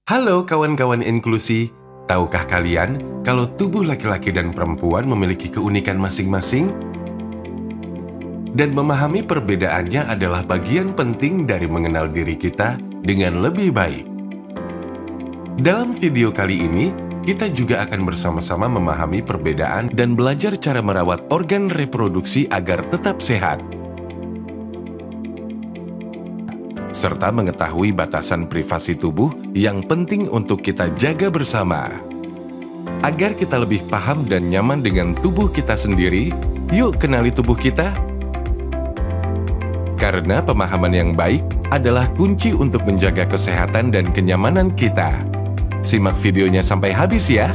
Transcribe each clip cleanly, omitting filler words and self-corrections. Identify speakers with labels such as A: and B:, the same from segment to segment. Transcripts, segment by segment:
A: Halo kawan-kawan inklusi, tahukah kalian kalau tubuh laki-laki dan perempuan memiliki keunikan masing-masing? Dan memahami perbedaannya adalah bagian penting dari mengenal diri kita dengan lebih baik. Dalam video kali ini, kita juga akan bersama-sama memahami perbedaan dan belajar cara merawat organ reproduksi agar tetap sehat, serta mengetahui batasan privasi tubuh yang penting untuk kita jaga bersama. Agar kita lebih paham dan nyaman dengan tubuh kita sendiri, yuk kenali tubuh kita. Karena pemahaman yang baik adalah kunci untuk menjaga kesehatan dan kenyamanan kita. Simak videonya sampai habis ya.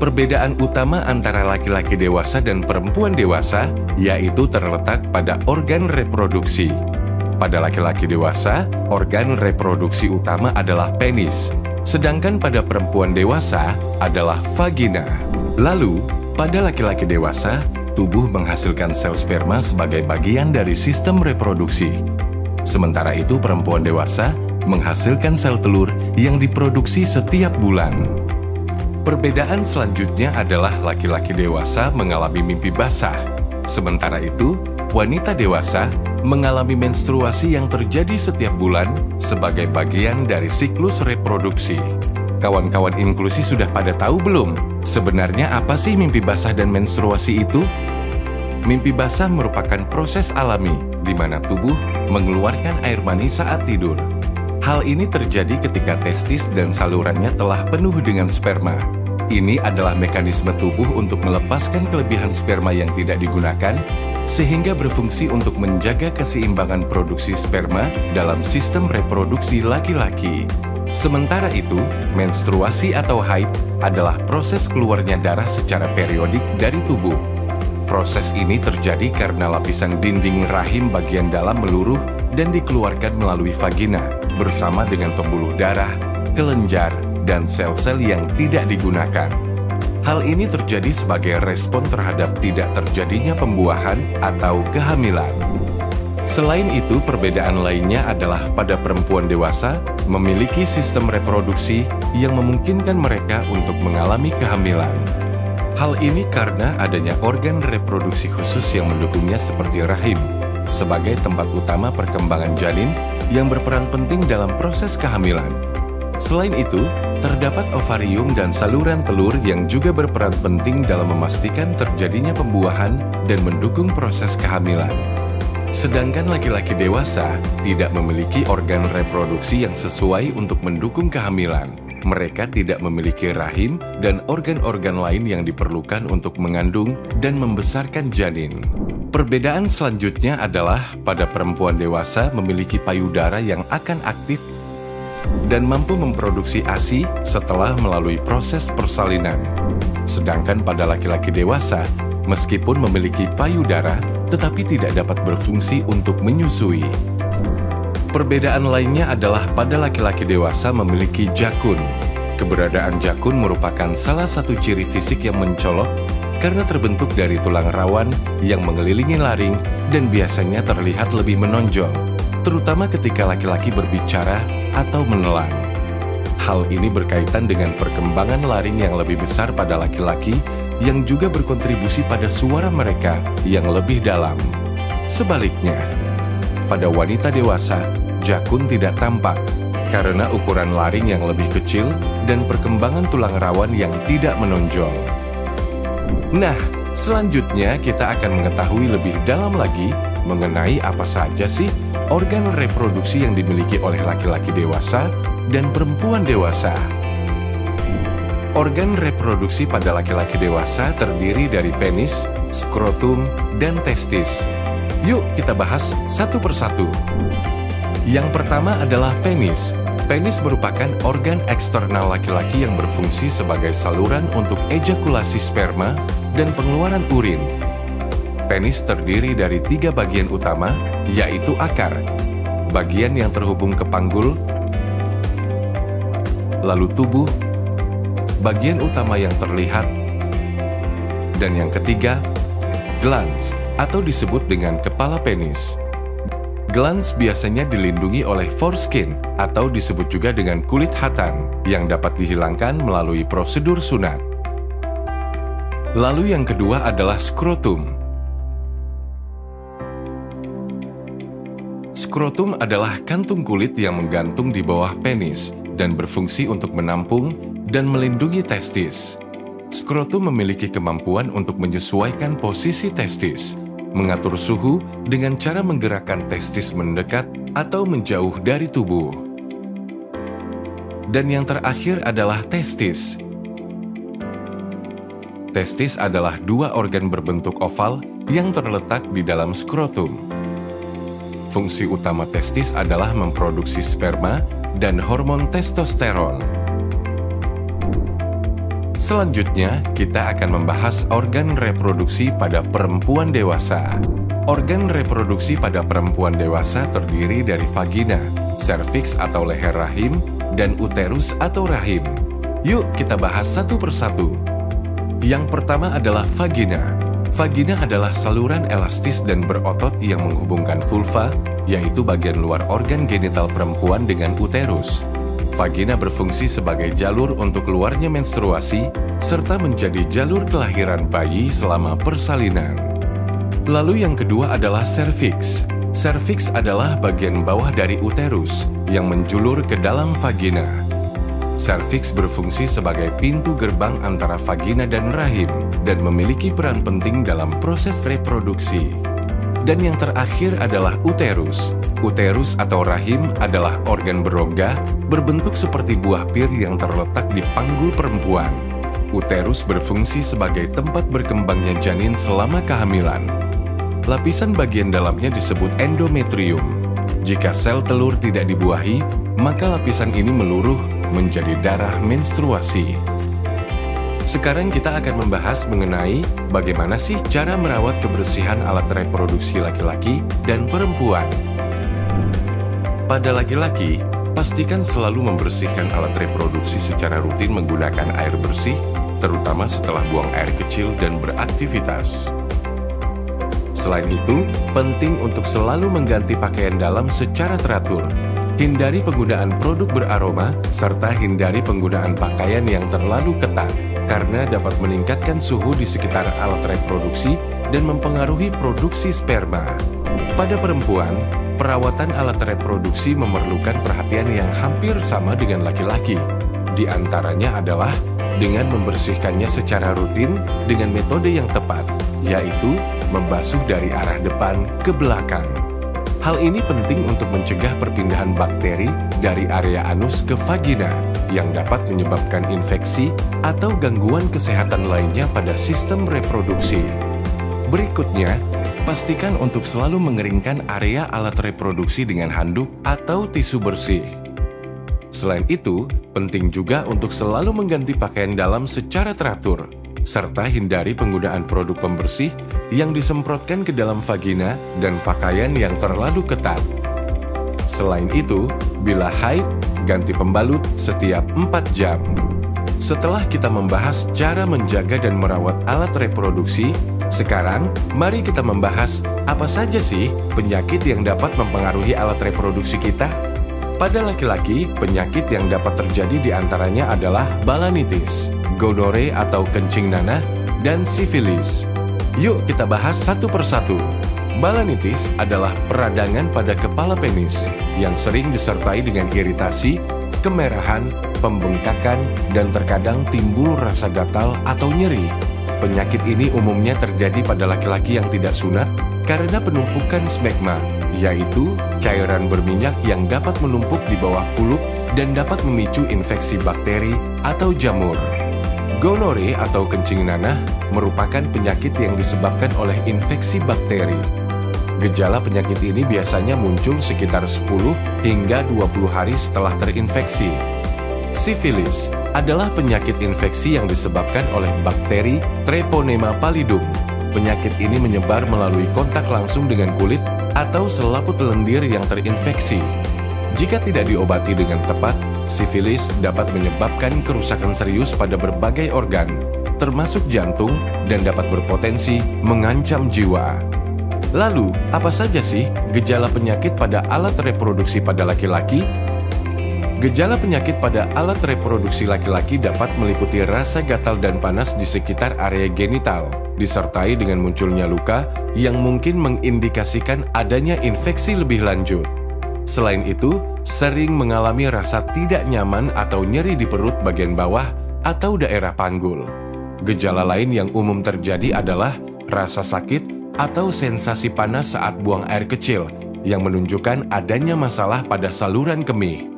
A: Perbedaan utama antara laki-laki dewasa dan perempuan dewasa yaitu terletak pada organ reproduksi. Pada laki-laki dewasa, organ reproduksi utama adalah penis, sedangkan pada perempuan dewasa adalah vagina. Lalu, pada laki-laki dewasa, tubuh menghasilkan sel sperma sebagai bagian dari sistem reproduksi. Sementara itu, perempuan dewasa menghasilkan sel telur yang diproduksi setiap bulan. Perbedaan selanjutnya adalah laki-laki dewasa mengalami mimpi basah. Sementara itu, wanita dewasa mengalami menstruasi yang terjadi setiap bulan sebagai bagian dari siklus reproduksi. Kawan-kawan inklusi sudah pada tahu belum? Sebenarnya apa sih mimpi basah dan menstruasi itu? Mimpi basah merupakan proses alami di mana tubuh mengeluarkan air mani saat tidur. Hal ini terjadi ketika testis dan salurannya telah penuh dengan sperma. Ini adalah mekanisme tubuh untuk melepaskan kelebihan sperma yang tidak digunakan, sehingga berfungsi untuk menjaga keseimbangan produksi sperma dalam sistem reproduksi laki-laki. Sementara itu, menstruasi atau haid adalah proses keluarnya darah secara periodik dari tubuh. Proses ini terjadi karena lapisan dinding rahim bagian dalam meluruh dan dikeluarkan melalui vagina bersama dengan pembuluh darah, kelenjar, dan sel-sel yang tidak digunakan. Hal ini terjadi sebagai respon terhadap tidak terjadinya pembuahan atau kehamilan. Selain itu, perbedaan lainnya adalah pada perempuan dewasa memiliki sistem reproduksi yang memungkinkan mereka untuk mengalami kehamilan. Hal ini karena adanya organ reproduksi khusus yang mendukungnya seperti rahim, sebagai tempat utama perkembangan janin yang berperan penting dalam proses kehamilan. Selain itu, terdapat ovarium dan saluran telur yang juga berperan penting dalam memastikan terjadinya pembuahan dan mendukung proses kehamilan. Sedangkan laki-laki dewasa tidak memiliki organ reproduksi yang sesuai untuk mendukung kehamilan. Mereka tidak memiliki rahim dan organ-organ lain yang diperlukan untuk mengandung dan membesarkan janin. Perbedaan selanjutnya adalah pada perempuan dewasa memiliki payudara yang akan aktif dan mampu memproduksi ASI setelah melalui proses persalinan. Sedangkan pada laki-laki dewasa, meskipun memiliki payudara, tetapi tidak dapat berfungsi untuk menyusui. Perbedaan lainnya adalah pada laki-laki dewasa memiliki jakun. Keberadaan jakun merupakan salah satu ciri fisik yang mencolok karena terbentuk dari tulang rawan yang mengelilingi laring dan biasanya terlihat lebih menonjol, terutama ketika laki-laki berbicara atau menelan. Hal ini berkaitan dengan perkembangan laring yang lebih besar pada laki-laki yang juga berkontribusi pada suara mereka yang lebih dalam. Sebaliknya, pada wanita dewasa, jakun tidak tampak karena ukuran laring yang lebih kecil dan perkembangan tulang rawan yang tidak menonjol. Nah, selanjutnya kita akan mengetahui lebih dalam lagi mengenai apa saja sih organ reproduksi yang dimiliki oleh laki-laki dewasa dan perempuan dewasa. Organ reproduksi pada laki-laki dewasa terdiri dari penis, skrotum, dan testis. Yuk kita bahas satu persatu. Yang pertama adalah penis. Penis merupakan organ eksternal laki-laki yang berfungsi sebagai saluran untuk ejakulasi sperma dan pengeluaran urin. Penis terdiri dari 3 bagian utama, yaitu akar, bagian yang terhubung ke panggul, lalu tubuh, bagian utama yang terlihat, dan yang ketiga, glans atau disebut dengan kepala penis. Glans biasanya dilindungi oleh foreskin atau disebut juga dengan kulit hatan yang dapat dihilangkan melalui prosedur sunat. Lalu yang kedua adalah skrotum. Skrotum adalah kantung kulit yang menggantung di bawah penis dan berfungsi untuk menampung dan melindungi testis. Skrotum memiliki kemampuan untuk menyesuaikan posisi testis, mengatur suhu dengan cara menggerakkan testis mendekat atau menjauh dari tubuh. Dan yang terakhir adalah testis. Testis adalah dua organ berbentuk oval yang terletak di dalam skrotum. Fungsi utama testis adalah memproduksi sperma dan hormon testosteron. Selanjutnya, kita akan membahas organ reproduksi pada perempuan dewasa. Organ reproduksi pada perempuan dewasa terdiri dari vagina, serviks atau leher rahim, dan uterus atau rahim. Yuk kita bahas satu persatu. Yang pertama adalah vagina. Vagina adalah saluran elastis dan berotot yang menghubungkan vulva, yaitu bagian luar organ genital perempuan dengan uterus. Vagina berfungsi sebagai jalur untuk keluarnya menstruasi, serta menjadi jalur kelahiran bayi selama persalinan. Lalu yang kedua adalah serviks. Serviks adalah bagian bawah dari uterus yang menjulur ke dalam vagina. Serviks berfungsi sebagai pintu gerbang antara vagina dan rahim dan memiliki peran penting dalam proses reproduksi. Dan yang terakhir adalah uterus. Uterus atau rahim adalah organ berongga berbentuk seperti buah pir yang terletak di panggul perempuan. Uterus berfungsi sebagai tempat berkembangnya janin selama kehamilan. Lapisan bagian dalamnya disebut endometrium. Jika sel telur tidak dibuahi, maka lapisan ini meluruh menjadi darah menstruasi. Sekarang kita akan membahas mengenai bagaimana sih cara merawat kebersihan alat reproduksi laki-laki dan perempuan. Pada laki-laki, pastikan selalu membersihkan alat reproduksi secara rutin menggunakan air bersih, terutama setelah buang air kecil dan beraktivitas. Selain itu, penting untuk selalu mengganti pakaian dalam secara teratur. Hindari penggunaan produk beraroma, serta hindari penggunaan pakaian yang terlalu ketat, karena dapat meningkatkan suhu di sekitar alat reproduksi dan mempengaruhi produksi sperma. Pada perempuan, perawatan alat reproduksi memerlukan perhatian yang hampir sama dengan laki-laki. Di antaranya adalah dengan membersihkannya secara rutin dengan metode yang tepat, yaitu membasuh dari arah depan ke belakang. Hal ini penting untuk mencegah perpindahan bakteri dari area anus ke vagina yang dapat menyebabkan infeksi atau gangguan kesehatan lainnya pada sistem reproduksi. Berikutnya, pastikan untuk selalu mengeringkan area alat reproduksi dengan handuk atau tisu bersih. Selain itu, penting juga untuk selalu mengganti pakaian dalam secara teratur, serta hindari penggunaan produk pembersih yang disemprotkan ke dalam vagina dan pakaian yang terlalu ketat. Selain itu, bila haid, ganti pembalut setiap 4 jam. Setelah kita membahas cara menjaga dan merawat alat reproduksi, sekarang mari kita membahas apa saja sih penyakit yang dapat mempengaruhi alat reproduksi kita. Pada laki-laki, penyakit yang dapat terjadi diantaranya adalah balanitis, gonore atau kencing nanah, dan sifilis. Yuk kita bahas satu persatu. Balanitis adalah peradangan pada kepala penis yang sering disertai dengan iritasi, kemerahan, pembengkakan, dan terkadang timbul rasa gatal atau nyeri. Penyakit ini umumnya terjadi pada laki-laki yang tidak sunat karena penumpukan smegma, yaitu cairan berminyak yang dapat menumpuk di bawah kulup dan dapat memicu infeksi bakteri atau jamur. Gonore atau kencing nanah merupakan penyakit yang disebabkan oleh infeksi bakteri. Gejala penyakit ini biasanya muncul sekitar 10 hingga 20 hari setelah terinfeksi. Sifilis adalah penyakit infeksi yang disebabkan oleh bakteri Treponema pallidum. Penyakit ini menyebar melalui kontak langsung dengan kulit atau selaput lendir yang terinfeksi. Jika tidak diobati dengan tepat, sifilis dapat menyebabkan kerusakan serius pada berbagai organ, termasuk jantung, dan dapat berpotensi mengancam jiwa. Lalu, apa saja sih gejala penyakit pada alat reproduksi pada laki-laki? Gejala penyakit pada alat reproduksi laki-laki dapat meliputi rasa gatal dan panas di sekitar area genital, disertai dengan munculnya luka yang mungkin mengindikasikan adanya infeksi lebih lanjut. Selain itu, sering mengalami rasa tidak nyaman atau nyeri di perut bagian bawah atau daerah panggul. Gejala lain yang umum terjadi adalah rasa sakit atau sensasi panas saat buang air kecil yang menunjukkan adanya masalah pada saluran kemih.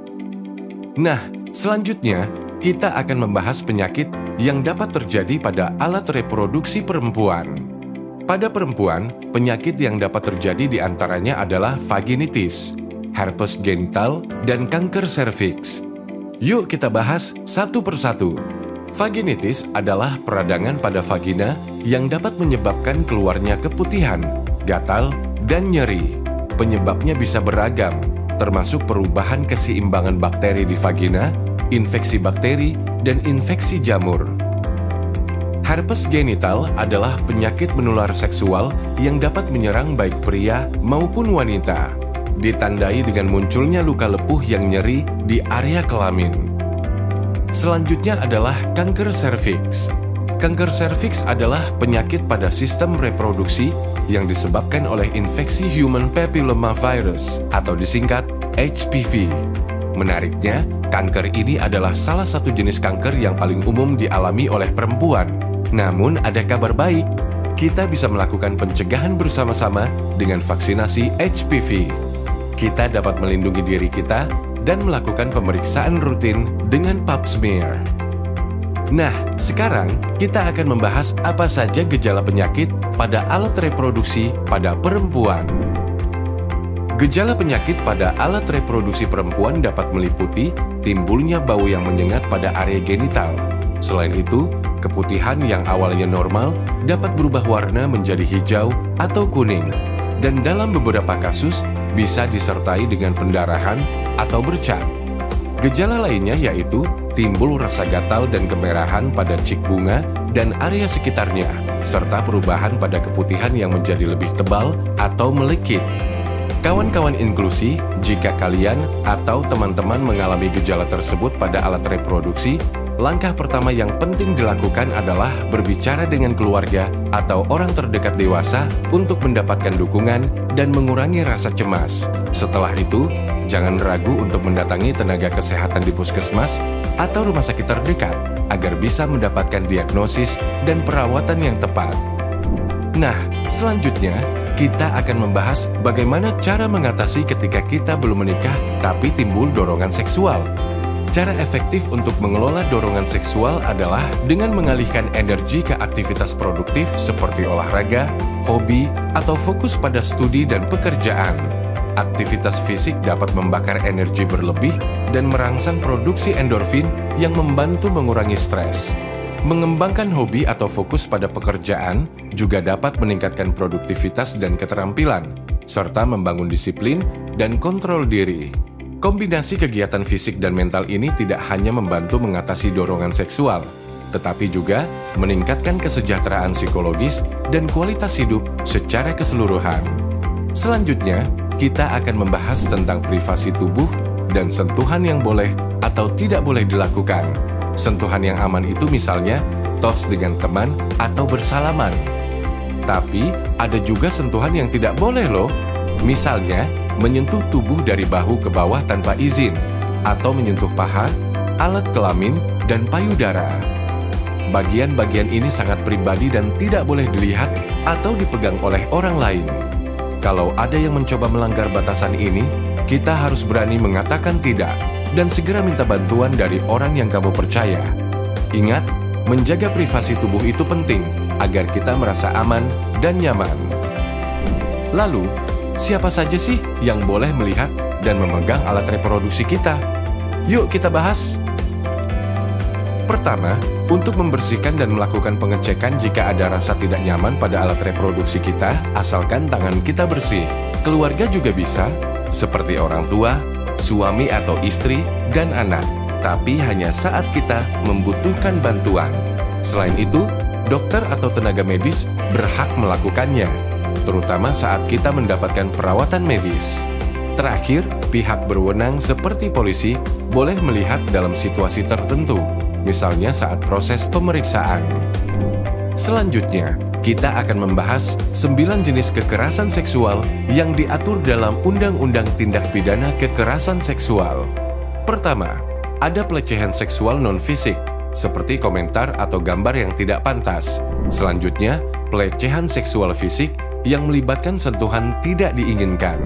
A: Nah, selanjutnya kita akan membahas penyakit yang dapat terjadi pada alat reproduksi perempuan. Pada perempuan, penyakit yang dapat terjadi diantaranya adalah vaginitis, herpes genital, dan kanker serviks. Yuk kita bahas satu persatu. Vaginitis adalah peradangan pada vagina yang dapat menyebabkan keluarnya keputihan, gatal, dan nyeri. Penyebabnya bisa beragam, termasuk perubahan keseimbangan bakteri di vagina, infeksi bakteri, dan infeksi jamur. Herpes genital adalah penyakit menular seksual yang dapat menyerang baik pria maupun wanita. Ditandai dengan munculnya luka lepuh yang nyeri di area kelamin. Selanjutnya adalah kanker serviks. Kanker serviks adalah penyakit pada sistem reproduksi yang disebabkan oleh infeksi human papillomavirus atau disingkat HPV. Menariknya, kanker ini adalah salah satu jenis kanker yang paling umum dialami oleh perempuan. Namun ada kabar baik, kita bisa melakukan pencegahan bersama-sama dengan vaksinasi HPV. Kita dapat melindungi diri kita dan melakukan pemeriksaan rutin dengan pap smear. Nah, sekarang kita akan membahas apa saja gejala penyakit pada alat reproduksi pada perempuan. Gejala penyakit pada alat reproduksi perempuan dapat meliputi timbulnya bau yang menyengat pada area genital. Selain itu, keputihan yang awalnya normal dapat berubah warna menjadi hijau atau kuning, dan dalam beberapa kasus bisa disertai dengan pendarahan atau bercak. Gejala lainnya yaitu timbul rasa gatal dan kemerahan pada cik bunga dan area sekitarnya, serta perubahan pada keputihan yang menjadi lebih tebal atau melekit. Kawan-kawan inklusi, jika kalian atau teman-teman mengalami gejala tersebut pada alat reproduksi, langkah pertama yang penting dilakukan adalah berbicara dengan keluarga atau orang terdekat dewasa untuk mendapatkan dukungan dan mengurangi rasa cemas. Setelah itu, jangan ragu untuk mendatangi tenaga kesehatan di puskesmas atau rumah sakit terdekat agar bisa mendapatkan diagnosis dan perawatan yang tepat. Nah, selanjutnya kita akan membahas bagaimana cara mengatasi ketika kita belum menikah tapi timbul dorongan seksual. Cara efektif untuk mengelola dorongan seksual adalah dengan mengalihkan energi ke aktivitas produktif seperti olahraga, hobi, atau fokus pada studi dan pekerjaan. Aktivitas fisik dapat membakar energi berlebih dan merangsang produksi endorfin yang membantu mengurangi stres. Mengembangkan hobi atau fokus pada pekerjaan juga dapat meningkatkan produktivitas dan keterampilan, serta membangun disiplin dan kontrol diri. Kombinasi kegiatan fisik dan mental ini tidak hanya membantu mengatasi dorongan seksual, tetapi juga meningkatkan kesejahteraan psikologis dan kualitas hidup secara keseluruhan. Selanjutnya, kita akan membahas tentang privasi tubuh dan sentuhan yang boleh atau tidak boleh dilakukan. Sentuhan yang aman itu misalnya tos dengan teman atau bersalaman. Tapi ada juga sentuhan yang tidak boleh loh. Misalnya, menyentuh tubuh dari bahu ke bawah tanpa izin, atau menyentuh paha, alat kelamin, dan payudara. Bagian-bagian ini sangat pribadi dan tidak boleh dilihat atau dipegang oleh orang lain. Kalau ada yang mencoba melanggar batasan ini, kita harus berani mengatakan tidak dan segera minta bantuan dari orang yang kamu percaya. Ingat, menjaga privasi tubuh itu penting agar kita merasa aman dan nyaman. Lalu, siapa saja sih yang boleh melihat dan memegang alat reproduksi kita? Yuk kita bahas. Pertama, untuk membersihkan dan melakukan pengecekan jika ada rasa tidak nyaman pada alat reproduksi kita, asalkan tangan kita bersih. Keluarga juga bisa, seperti orang tua, suami atau istri, dan anak. Tapi hanya saat kita membutuhkan bantuan. Selain itu, dokter atau tenaga medis berhak melakukannya. terutama saat kita mendapatkan perawatan medis. Terakhir, pihak berwenang seperti polisi boleh melihat dalam situasi tertentu, misalnya saat proses pemeriksaan. Selanjutnya, kita akan membahas 9 jenis kekerasan seksual yang diatur dalam Undang-Undang Tindak Pidana Kekerasan Seksual. Pertama, ada pelecehan seksual non-fisik, seperti komentar atau gambar yang tidak pantas. Selanjutnya, pelecehan seksual fisik yang melibatkan sentuhan tidak diinginkan.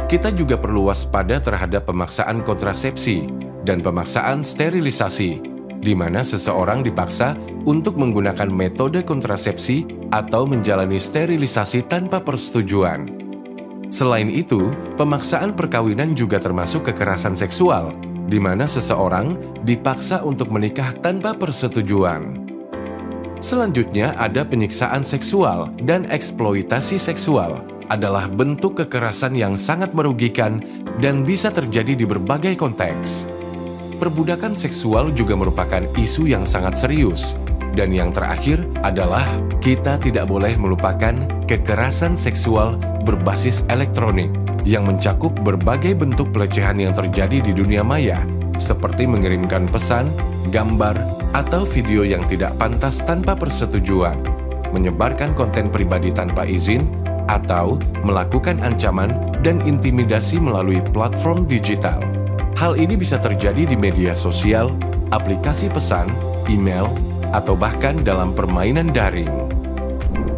A: Kita juga perlu waspada terhadap pemaksaan kontrasepsi dan pemaksaan sterilisasi, di mana seseorang dipaksa untuk menggunakan metode kontrasepsi atau menjalani sterilisasi tanpa persetujuan. Selain itu, pemaksaan perkawinan juga termasuk kekerasan seksual, di mana seseorang dipaksa untuk menikah tanpa persetujuan. Selanjutnya ada penyiksaan seksual dan eksploitasi seksual adalah bentuk kekerasan yang sangat merugikan dan bisa terjadi di berbagai konteks. Perbudakan seksual juga merupakan isu yang sangat serius. Dan yang terakhir adalah kita tidak boleh melupakan kekerasan seksual berbasis elektronik yang mencakup berbagai bentuk pelecehan yang terjadi di dunia maya, seperti mengirimkan pesan, gambar, atau video yang tidak pantas tanpa persetujuan, menyebarkan konten pribadi tanpa izin, atau melakukan ancaman dan intimidasi melalui platform digital. Hal ini bisa terjadi di media sosial, aplikasi pesan, email, atau bahkan dalam permainan daring.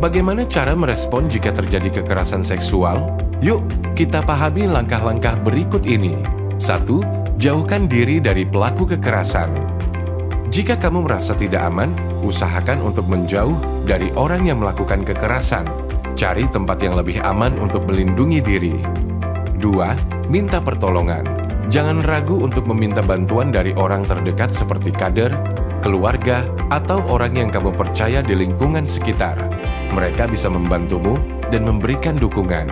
A: Bagaimana cara merespon jika terjadi kekerasan seksual? Yuk, kita pahami langkah-langkah berikut ini. 1. Jauhkan diri dari pelaku kekerasan. Jika kamu merasa tidak aman, usahakan untuk menjauh dari orang yang melakukan kekerasan. Cari tempat yang lebih aman untuk melindungi diri. 2. Minta pertolongan. Jangan ragu untuk meminta bantuan dari orang terdekat seperti kader, keluarga, atau orang yang kamu percaya di lingkungan sekitar. Mereka bisa membantumu dan memberikan dukungan.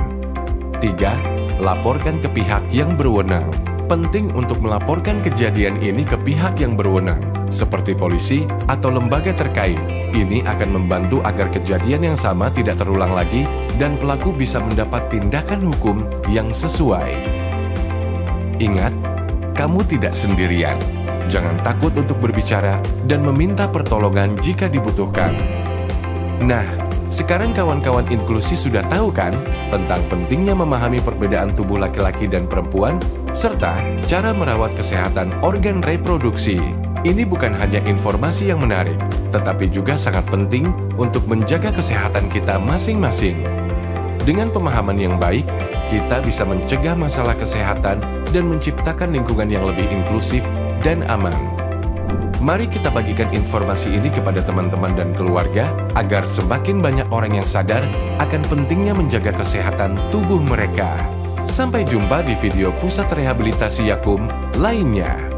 A: 3. Laporkan ke pihak yang berwenang. Penting untuk melaporkan kejadian ini ke pihak yang berwenang, seperti polisi atau lembaga terkait. Ini akan membantu agar kejadian yang sama tidak terulang lagi dan pelaku bisa mendapat tindakan hukum yang sesuai. Ingat, kamu tidak sendirian. Jangan takut untuk berbicara dan meminta pertolongan jika dibutuhkan. Nah, sekarang kawan-kawan inklusi sudah tahu kan tentang pentingnya memahami perbedaan tubuh laki-laki dan perempuan serta cara merawat kesehatan organ reproduksi. Ini bukan hanya informasi yang menarik, tetapi juga sangat penting untuk menjaga kesehatan kita masing-masing. Dengan pemahaman yang baik, kita bisa mencegah masalah kesehatan dan menciptakan lingkungan yang lebih inklusif dan aman. Mari kita bagikan informasi ini kepada teman-teman dan keluarga agar semakin banyak orang yang sadar akan pentingnya menjaga kesehatan tubuh mereka. Sampai jumpa di video Pusat Rehabilitasi Yakum lainnya.